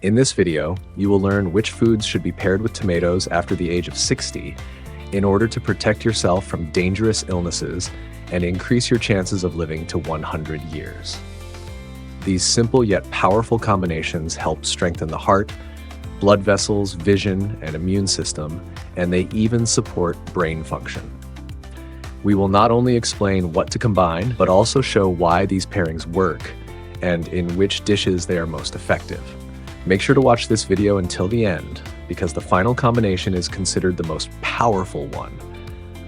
In this video, you will learn which foods should be paired with tomatoes after the age of 60 in order to protect yourself from dangerous illnesses and increase your chances of living to 100 years. These simple yet powerful combinations help strengthen the heart, blood vessels, vision, and immune system, and they even support brain function. We will not only explain what to combine, but also show why these pairings work and in which dishes they are most effective. Make sure to watch this video until the end, because the final combination is considered the most powerful one,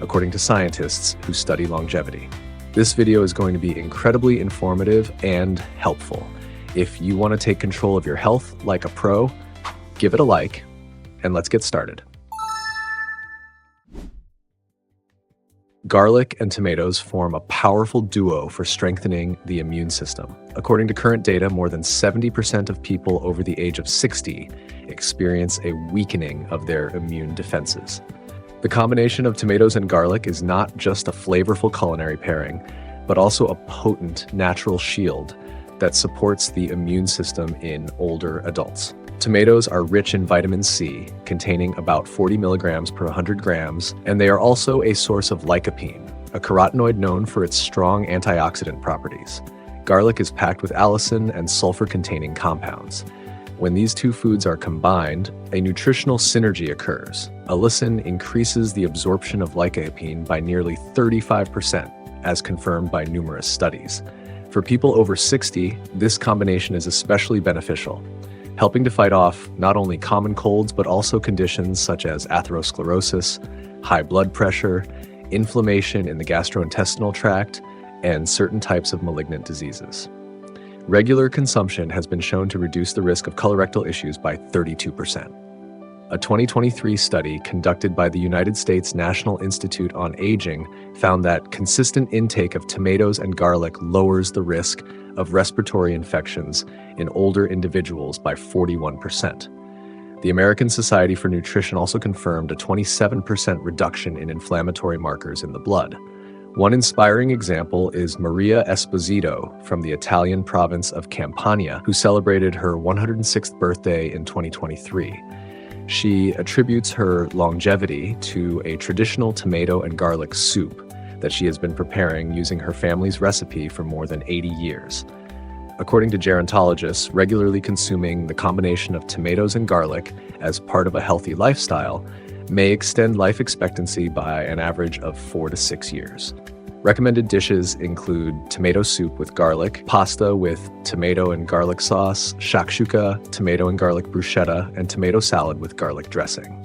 according to scientists who study longevity. This video is going to be incredibly informative and helpful. If you want to take control of your health like a pro, give it a like, and let's get started. Garlic and tomatoes form a powerful duo for strengthening the immune system. According to current data, more than 70% of people over the age of 60 experience a weakening of their immune defenses. The combination of tomatoes and garlic is not just a flavorful culinary pairing, but also a potent natural shield that supports the immune system in older adults. Tomatoes are rich in vitamin C, containing about 40 milligrams per 100 grams, and they are also a source of lycopene, a carotenoid known for its strong antioxidant properties. Garlic is packed with allicin and sulfur-containing compounds. When these two foods are combined, a nutritional synergy occurs. Allicin increases the absorption of lycopene by nearly 35%, as confirmed by numerous studies. For people over 60, this combination is especially beneficial, helping to fight off not only common colds, but also conditions such as atherosclerosis, high blood pressure, inflammation in the gastrointestinal tract, and certain types of malignant diseases. Regular consumption has been shown to reduce the risk of colorectal issues by 32%. A 2023 study conducted by the United States National Institute on Aging found that consistent intake of tomatoes and garlic lowers the risk of respiratory infections in older individuals by 41%. The American Society for Nutrition also confirmed a 27% reduction in inflammatory markers in the blood. One inspiring example is Maria Esposito from the Italian province of Campania, who celebrated her 106th birthday in 2023. She attributes her longevity to a traditional tomato and garlic soup that she has been preparing using her family's recipe for more than 80 years. According to gerontologists, regularly consuming the combination of tomatoes and garlic as part of a healthy lifestyle may extend life expectancy by an average of 4 to 6 years. Recommended dishes include tomato soup with garlic, pasta with tomato and garlic sauce, shakshuka, tomato and garlic bruschetta, and tomato salad with garlic dressing.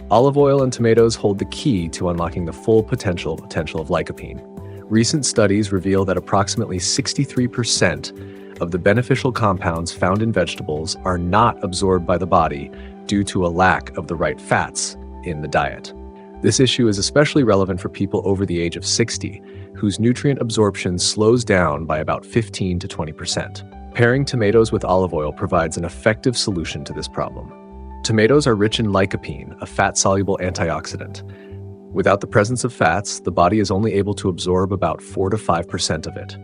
Olive oil and tomatoes hold the key to unlocking the full potential of lycopene. Recent studies reveal that approximately 63% of the beneficial compounds found in vegetables are not absorbed by the body due to a lack of the right fats in the diet. This issue is especially relevant for people over the age of 60, whose nutrient absorption slows down by about 15 to 20%. Pairing tomatoes with olive oil provides an effective solution to this problem. Tomatoes are rich in lycopene, a fat-soluble antioxidant. Without the presence of fats, the body is only able to absorb about 4 to 5% of it.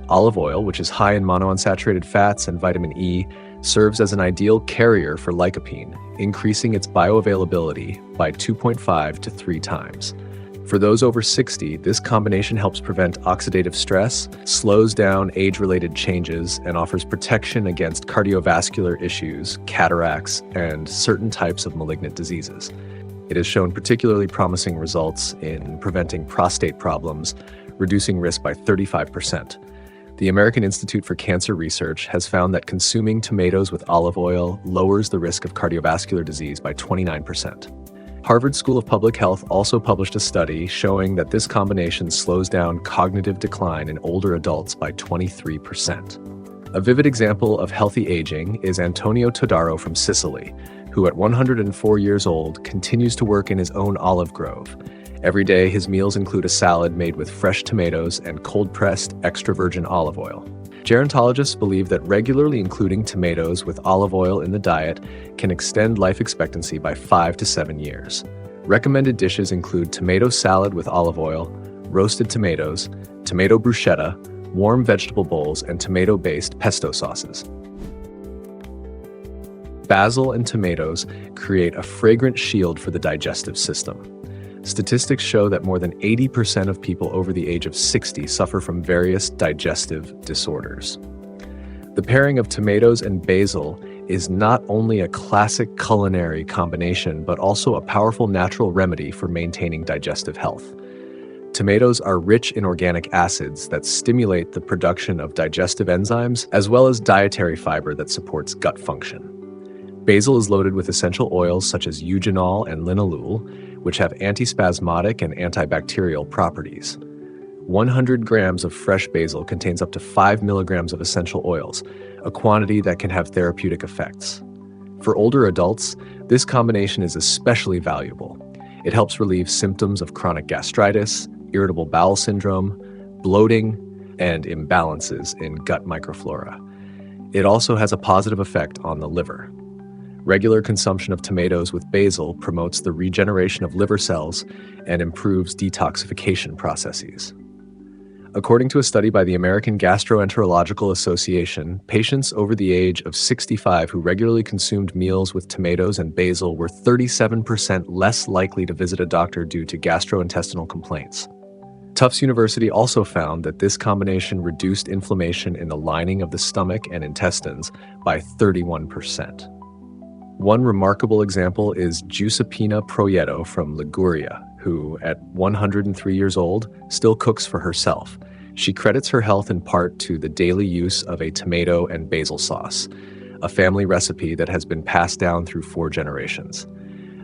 Olive oil, which is high in monounsaturated fats and vitamin E, serves as an ideal carrier for lycopene, increasing its bioavailability by 2.5 to 3 times. For those over 60, this combination helps prevent oxidative stress, slows down age-related changes, and offers protection against cardiovascular issues, cataracts, and certain types of malignant diseases. It has shown particularly promising results in preventing prostate problems, reducing risk by 35%. The American Institute for Cancer Research has found that consuming tomatoes with olive oil lowers the risk of cardiovascular disease by 29%. Harvard School of Public Health also published a study showing that this combination slows down cognitive decline in older adults by 23%. A vivid example of healthy aging is Antonio Todaro from Sicily, who at 104 years old continues to work in his own olive grove. Every day, his meals include a salad made with fresh tomatoes and cold-pressed extra virgin olive oil. Gerontologists believe that regularly including tomatoes with olive oil in the diet can extend life expectancy by 5 to 7 years. Recommended dishes include tomato salad with olive oil, roasted tomatoes, tomato bruschetta, warm vegetable bowls, and tomato-based pesto sauces. Basil and tomatoes create a fragrant shield for the digestive system. Statistics show that more than 80% of people over the age of 60 suffer from various digestive disorders. The pairing of tomatoes and basil is not only a classic culinary combination, but also a powerful natural remedy for maintaining digestive health. Tomatoes are rich in organic acids that stimulate the production of digestive enzymes, as well as dietary fiber that supports gut function. Basil is loaded with essential oils such as eugenol and linalool, which have antispasmodic and antibacterial properties. 100 grams of fresh basil contains up to 5 milligrams of essential oils, a quantity that can have therapeutic effects. For older adults, this combination is especially valuable. It helps relieve symptoms of chronic gastritis, irritable bowel syndrome, bloating, and imbalances in gut microflora. It also has a positive effect on the liver. Regular consumption of tomatoes with basil promotes the regeneration of liver cells and improves detoxification processes. According to a study by the American Gastroenterological Association, patients over the age of 65 who regularly consumed meals with tomatoes and basil were 37% less likely to visit a doctor due to gastrointestinal complaints. Tufts University also found that this combination reduced inflammation in the lining of the stomach and intestines by 31%. One remarkable example is Giuseppina Proieto from Liguria, who, at 103 years old, still cooks for herself. She credits her health in part to the daily use of a tomato and basil sauce, a family recipe that has been passed down through 4 generations.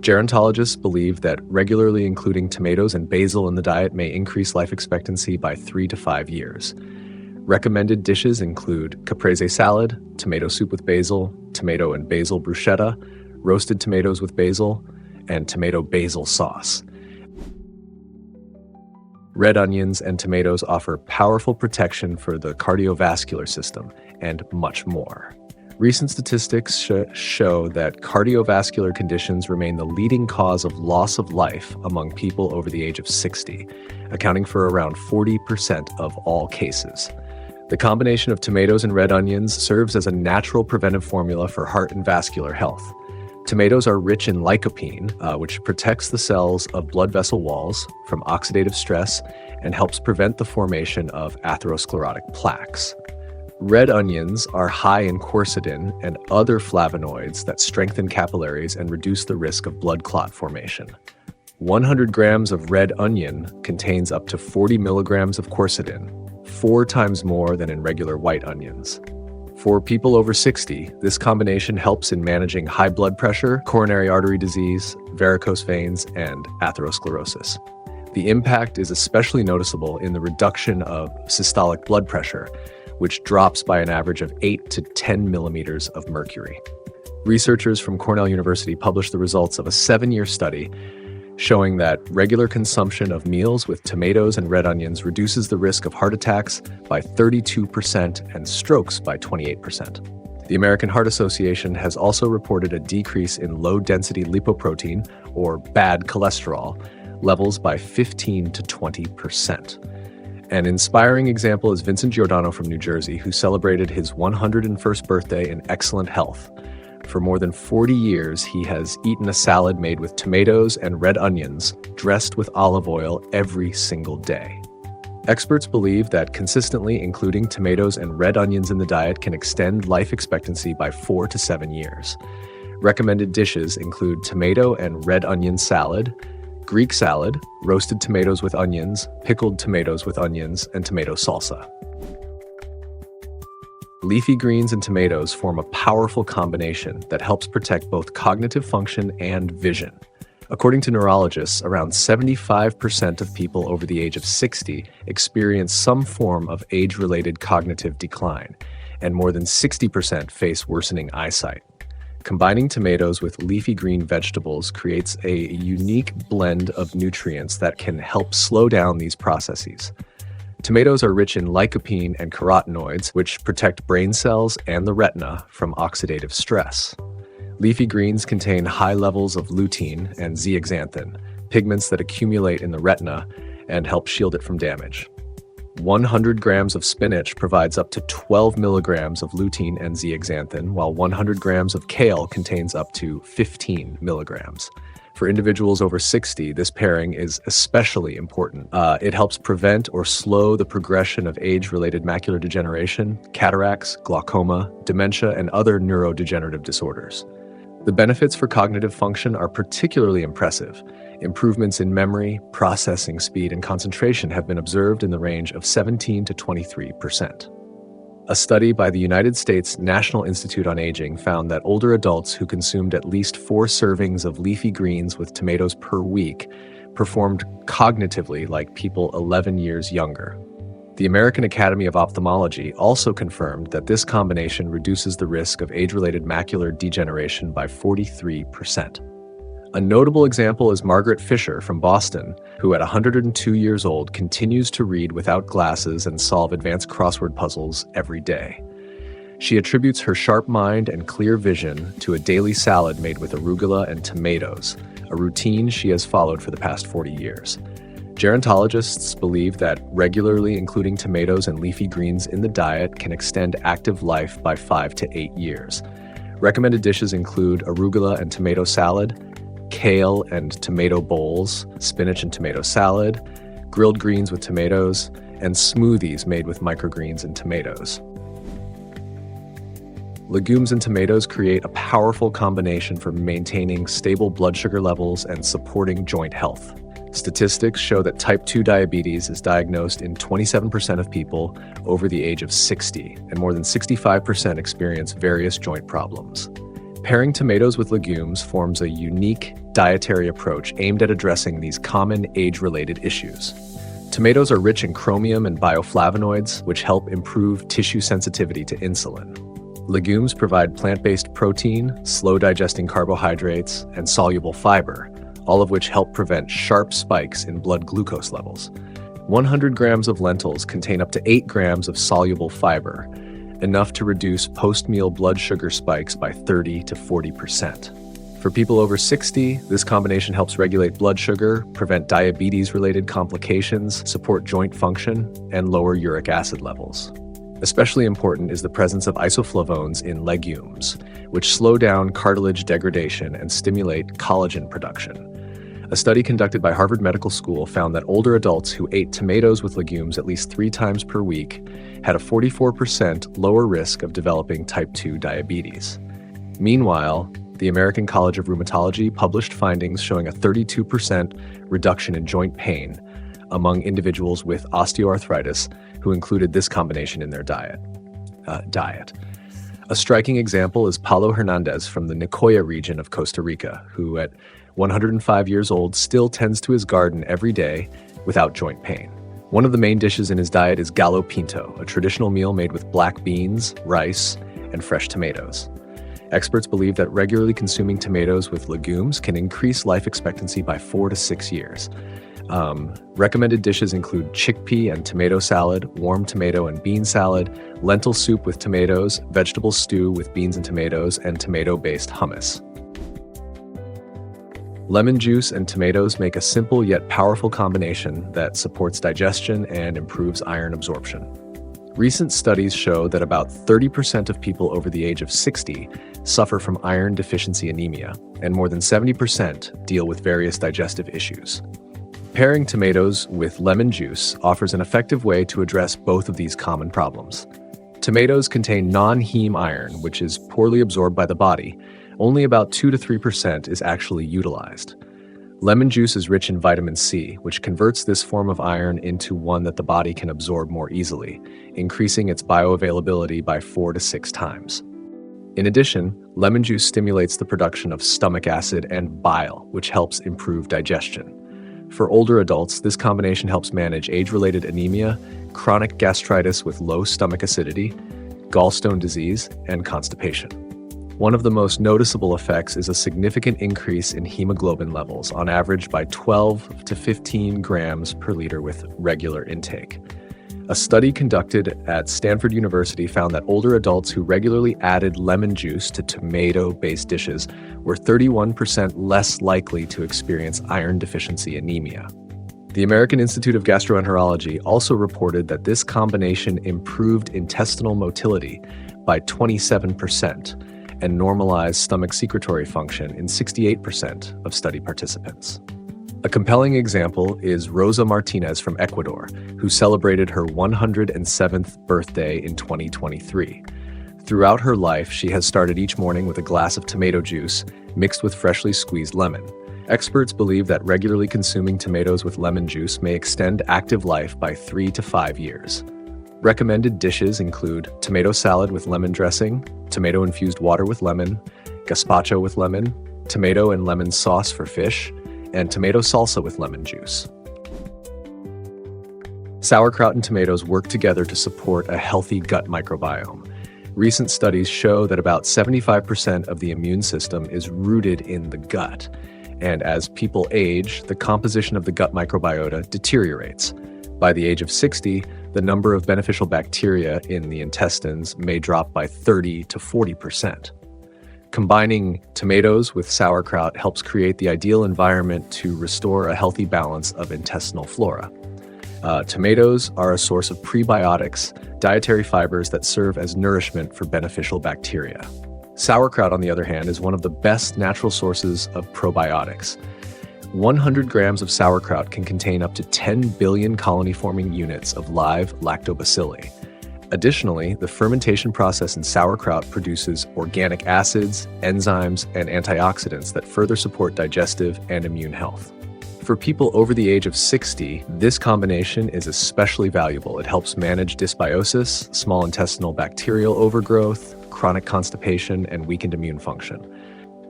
Gerontologists believe that regularly including tomatoes and basil in the diet may increase life expectancy by 3 to 5 years. Recommended dishes include caprese salad, tomato soup with basil, tomato and basil bruschetta, roasted tomatoes with basil, and tomato basil sauce. Red onions and tomatoes offer powerful protection for the cardiovascular system, and much more. Recent statistics show that cardiovascular conditions remain the leading cause of loss of life among people over the age of 60, accounting for around 40% of all cases. The combination of tomatoes and red onions serves as a natural preventive formula for heart and vascular health. Tomatoes are rich in lycopene, which protects the cells of blood vessel walls from oxidative stress and helps prevent the formation of atherosclerotic plaques. Red onions are high in quercetin and other flavonoids that strengthen capillaries and reduce the risk of blood clot formation. 100 grams of red onion contains up to 40 milligrams of quercetin, 4 times more than in regular white onions. For people over 60, this combination helps in managing high blood pressure, coronary artery disease, varicose veins, and atherosclerosis. The impact is especially noticeable in the reduction of systolic blood pressure, which drops by an average of 8 to 10 millimeters of mercury. Researchers from Cornell University published the results of a 7-year study showing that regular consumption of meals with tomatoes and red onions reduces the risk of heart attacks by 32% and strokes by 28%. The American Heart Association has also reported a decrease in low-density lipoprotein, or bad cholesterol, levels by 15 to 20%. An inspiring example is Vincent Giordano from New Jersey, who celebrated his 101st birthday in excellent health. For more than 40 years, he has eaten a salad made with tomatoes and red onions, dressed with olive oil every single day. Experts believe that consistently including tomatoes and red onions in the diet can extend life expectancy by 4 to 7 years. Recommended dishes include tomato and red onion salad, Greek salad, roasted tomatoes with onions, pickled tomatoes with onions, and tomato salsa. Leafy greens and tomatoes form a powerful combination that helps protect both cognitive function and vision. According to neurologists, around 75% of people over the age of 60 experience some form of age-related cognitive decline, and more than 60% face worsening eyesight. Combining tomatoes with leafy green vegetables creates a unique blend of nutrients that can help slow down these processes. Tomatoes are rich in lycopene and carotenoids, which protect brain cells and the retina from oxidative stress. Leafy greens contain high levels of lutein and zeaxanthin, pigments that accumulate in the retina and help shield it from damage. 100 grams of spinach provides up to 12 milligrams of lutein and zeaxanthin, while 100 grams of kale contains up to 15 milligrams. For individuals over 60, this pairing is especially important. It helps prevent or slow the progression of age-related macular degeneration, cataracts, glaucoma, dementia, and other neurodegenerative disorders. The benefits for cognitive function are particularly impressive. Improvements in memory, processing speed, and concentration have been observed in the range of 17 to 23%. A study by the United States National Institute on Aging found that older adults who consumed at least 4 servings of leafy greens with tomatoes per week performed cognitively like people 11 years younger. The American Academy of Ophthalmology also confirmed that this combination reduces the risk of age-related macular degeneration by 43%. A notable example is Margaret Fisher from Boston, who at 102 years old continues to read without glasses and solve advanced crossword puzzles every day. She attributes her sharp mind and clear vision to a daily salad made with arugula and tomatoes, a routine she has followed for the past 40 years. Gerontologists believe that regularly including tomatoes and leafy greens in the diet can extend active life by 5 to 8 years. Recommended dishes include arugula and tomato salad, kale and tomato bowls, spinach and tomato salad, grilled greens with tomatoes, and smoothies made with microgreens and tomatoes. Legumes and tomatoes create a powerful combination for maintaining stable blood sugar levels and supporting joint health. Statistics show that type 2 diabetes is diagnosed in 27% of people over the age of 60, and more than 65% experience various joint problems. Pairing tomatoes with legumes forms a unique dietary approach aimed at addressing these common age-related issues. Tomatoes are rich in chromium and bioflavonoids, which help improve tissue sensitivity to insulin. Legumes provide plant-based protein, slow-digesting carbohydrates, and soluble fiber, all of which help prevent sharp spikes in blood glucose levels. 100 grams of lentils contain up to 8 grams of soluble fiber, enough to reduce post-meal blood sugar spikes by 30 to 40%. For people over 60, this combination helps regulate blood sugar, prevent diabetes-related complications, support joint function, and lower uric acid levels. Especially important is the presence of isoflavones in legumes, which slow down cartilage degradation and stimulate collagen production. A study conducted by Harvard Medical School found that older adults who ate tomatoes with legumes at least 3 times per week had a 44% lower risk of developing type 2 diabetes. Meanwhile, the American College of Rheumatology published findings showing a 32% reduction in joint pain among individuals with osteoarthritis who included this combination in their diet. A striking example is Paulo Hernandez from the Nicoya region of Costa Rica, who at 105 years old still tends to his garden every day without joint pain. One of the main dishes in his diet is gallo pinto, a traditional meal made with black beans, rice, and fresh tomatoes. Experts believe that regularly consuming tomatoes with legumes can increase life expectancy by 4 to 6 years. Recommended dishes include chickpea and tomato salad, warm tomato and bean salad, lentil soup with tomatoes, vegetable stew with beans and tomatoes, and tomato-based hummus. Lemon juice and tomatoes make a simple yet powerful combination that supports digestion and improves iron absorption. Recent studies show that about 30% of people over the age of 60 suffer from iron deficiency anemia, and more than 70% deal with various digestive issues. Pairing tomatoes with lemon juice offers an effective way to address both of these common problems. Tomatoes contain non-heme iron, which is poorly absorbed by the body. Only about 2 to 3% is actually utilized. Lemon juice is rich in vitamin C, which converts this form of iron into one that the body can absorb more easily, increasing its bioavailability by 4 to 6 times. In addition, lemon juice stimulates the production of stomach acid and bile, which helps improve digestion. For older adults, this combination helps manage age-related anemia, chronic gastritis with low stomach acidity, gallstone disease, and constipation. One of the most noticeable effects is a significant increase in hemoglobin levels, on average by 12 to 15 grams per liter with regular intake. A study conducted at Stanford University found that older adults who regularly added lemon juice to tomato-based dishes were 31% less likely to experience iron deficiency anemia. The American Institute of Gastroenterology also reported that this combination improved intestinal motility by 27% and normalized stomach secretory function in 68% of study participants. A compelling example is Rosa Martinez from Ecuador, who celebrated her 107th birthday in 2023. Throughout her life, she has started each morning with a glass of tomato juice mixed with freshly squeezed lemon. Experts believe that regularly consuming tomatoes with lemon juice may extend active life by 3 to 5 years. Recommended dishes include tomato salad with lemon dressing, tomato-infused water with lemon, gazpacho with lemon, tomato and lemon sauce for fish, and tomato salsa with lemon juice. Sauerkraut and tomatoes work together to support a healthy gut microbiome. Recent studies show that about 75% of the immune system is rooted in the gut, and as people age, the composition of the gut microbiota deteriorates. By the age of 60, the number of beneficial bacteria in the intestines may drop by 30 to 40%. Combining tomatoes with sauerkraut helps create the ideal environment to restore a healthy balance of intestinal flora. Tomatoes are a source of prebiotics, dietary fibers that serve as nourishment for beneficial bacteria. Sauerkraut, on the other hand, is one of the best natural sources of probiotics. 100 grams of sauerkraut can contain up to 10 billion colony-forming units of live lactobacilli. Additionally, the fermentation process in sauerkraut produces organic acids, enzymes, and antioxidants that further support digestive and immune health. For people over the age of 60, this combination is especially valuable. It helps manage dysbiosis, small intestinal bacterial overgrowth, chronic constipation, and weakened immune function.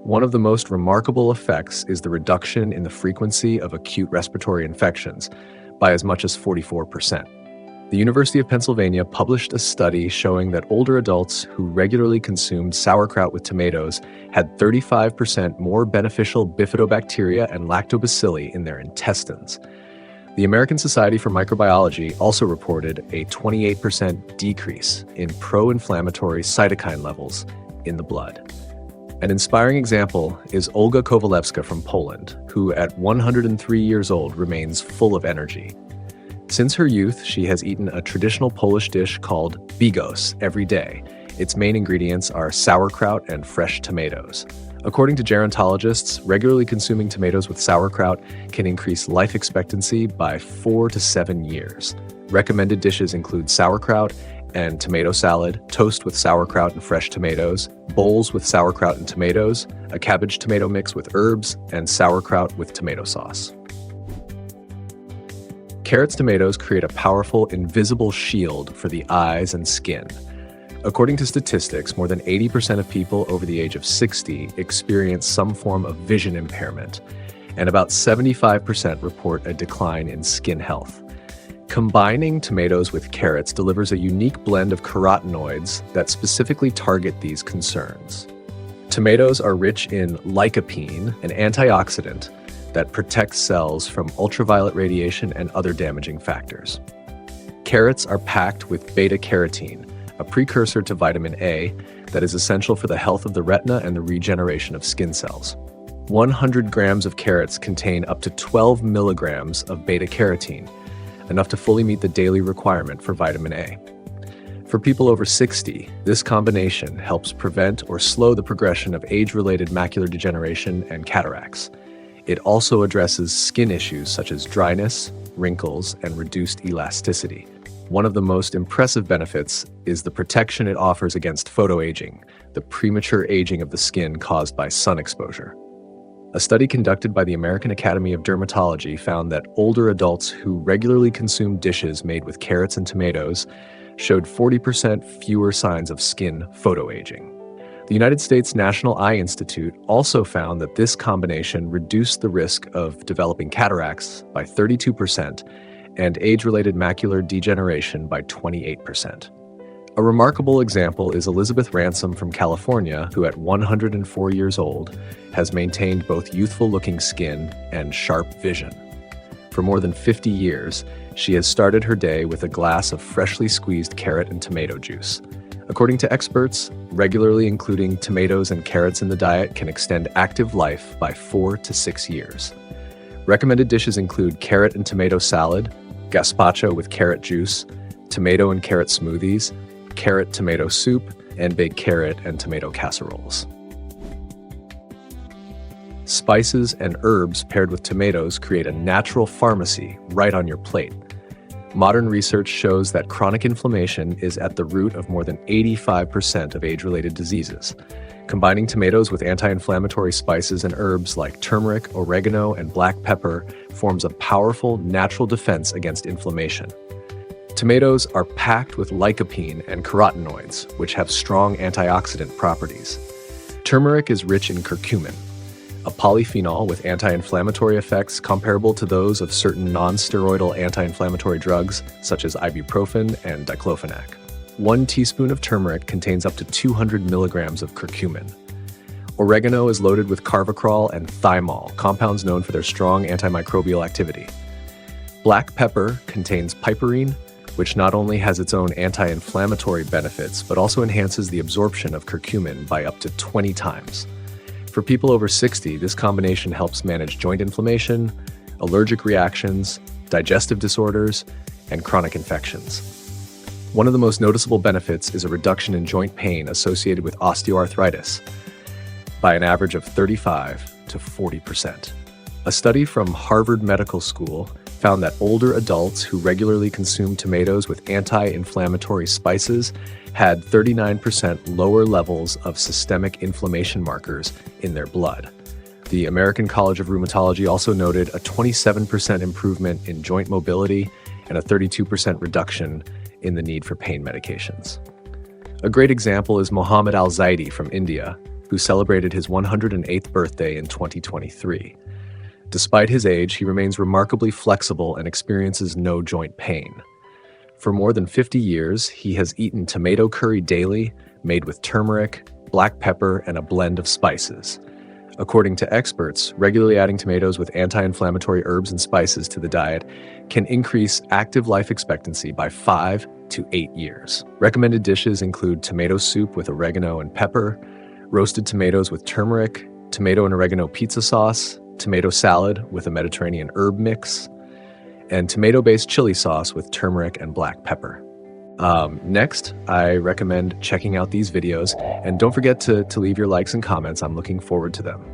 One of the most remarkable effects is the reduction in the frequency of acute respiratory infections by as much as 44%. The University of Pennsylvania published a study showing that older adults who regularly consumed sauerkraut with tomatoes had 35% more beneficial bifidobacteria and lactobacilli in their intestines. The American Society for Microbiology also reported a 28% decrease in pro-inflammatory cytokine levels in the blood. An inspiring example is Olga Kowalewska from Poland, who at 103 years old remains full of energy. Since her youth, she has eaten a traditional Polish dish called bigos every day. Its main ingredients are sauerkraut and fresh tomatoes. According to gerontologists, regularly consuming tomatoes with sauerkraut can increase life expectancy by 4 to 7 years. Recommended dishes include sauerkraut and tomato salad, toast with sauerkraut and fresh tomatoes, bowls with sauerkraut and tomatoes, a cabbage tomato mix with herbs, and sauerkraut with tomato sauce. Carrots tomatoes create a powerful invisible shield for the eyes and skin. According to statistics, more than 80% of people over the age of 60 experience some form of vision impairment, and about 75% report a decline in skin health. Combining tomatoes with carrots delivers a unique blend of carotenoids that specifically target these concerns. Tomatoes are rich in lycopene, an antioxidant that protects cells from ultraviolet radiation and other damaging factors. Carrots are packed with beta-carotene, a precursor to vitamin A that is essential for the health of the retina and the regeneration of skin cells. 100 grams of carrots contain up to 12 milligrams of beta-carotene, enough to fully meet the daily requirement for vitamin A. For people over 60, this combination helps prevent or slow the progression of age-related macular degeneration and cataracts. It also addresses skin issues such as dryness, wrinkles, and reduced elasticity. One of the most impressive benefits is the protection it offers against photoaging, the premature aging of the skin caused by sun exposure. A study conducted by the American Academy of Dermatology found that older adults who regularly consumed dishes made with carrots and tomatoes showed 40% fewer signs of skin photoaging. The United States National Eye Institute also found that this combination reduced the risk of developing cataracts by 32% and age-related macular degeneration by 28%. A remarkable example is Elizabeth Ransom from California, who at 104 years old has maintained both youthful-looking skin and sharp vision. For more than 50 years, she has started her day with a glass of freshly squeezed carrot and tomato juice. According to experts, regularly including tomatoes and carrots in the diet can extend active life by 4 to 6 years. Recommended dishes include carrot and tomato salad, gazpacho with carrot juice, tomato and carrot smoothies, carrot tomato soup, and baked carrot and tomato casseroles. Spices and herbs paired with tomatoes create a natural pharmacy right on your plate. Modern research shows that chronic inflammation is at the root of more than 85% of age-related diseases. Combining tomatoes with anti-inflammatory spices and herbs like turmeric, oregano, and black pepper forms a powerful natural defense against inflammation. Tomatoes are packed with lycopene and carotenoids, which have strong antioxidant properties. Turmeric is rich in curcumin, a polyphenol with anti-inflammatory effects comparable to those of certain non-steroidal anti-inflammatory drugs such as ibuprofen and diclofenac. 1 teaspoon of turmeric contains up to 200 milligrams of curcumin. Oregano is loaded with carvacrol and thymol, compounds known for their strong antimicrobial activity. Black pepper contains piperine, which not only has its own anti-inflammatory benefits, but also enhances the absorption of curcumin by up to 20 times. For people over 60, this combination helps manage joint inflammation, allergic reactions, digestive disorders, and chronic infections. One of the most noticeable benefits is a reduction in joint pain associated with osteoarthritis by an average of 35 to 40%. A study from Harvard Medical School found that older adults who regularly consumed tomatoes with anti-inflammatory spices had 39% lower levels of systemic inflammation markers in their blood. The American College of Rheumatology also noted a 27% improvement in joint mobility and a 32% reduction in the need for pain medications. A great example is Mohammed Al-Zaidi from India, who celebrated his 108th birthday in 2023. Despite his age, he remains remarkably flexible and experiences no joint pain. For more than 50 years, he has eaten tomato curry daily, made with turmeric, black pepper, and a blend of spices. According to experts, regularly adding tomatoes with anti-inflammatory herbs and spices to the diet can increase active life expectancy by 5 to 8 years. Recommended dishes include tomato soup with oregano and pepper, roasted tomatoes with turmeric, tomato and oregano pizza sauce, tomato salad with a Mediterranean herb mix, and tomato-based chili sauce with turmeric and black pepper. Next, I recommend checking out these videos, and don't forget to leave your likes and comments. I'm looking forward to them.